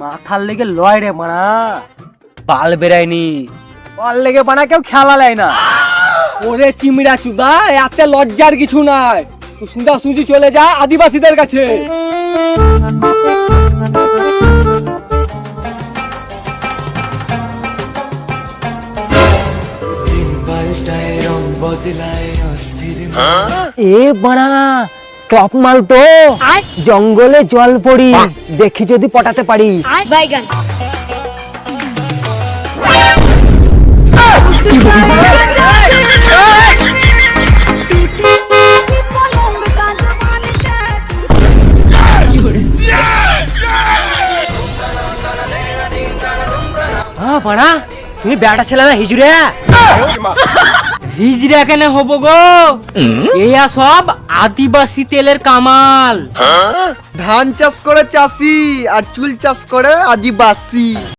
মাথার লেগে লয় রে মানা, বাল বেরায়নি, বাল লেগে বানা কেউ খেলা লাই না। ওরে চিমড়া চুদা, এতে লজ্জার কিছু নাই, তুই সুন্দর সুজি চলে যা আদিবাসীদের কাছে। এ বাড়া টপ মাল তো, জঙ্গলে জল পড়ি, দেখি যদি পটাতে পারি। বাইগান হ্যাঁ বাড়া, তুমি বেটা ছেলে না হিজড়ে? হিজড়ে কেন হবো গো, এয়া সব আদিবাসী তেলের কামাল। ধান চাষ করে চাষি আর চুল চাষ করে আদিবাসী।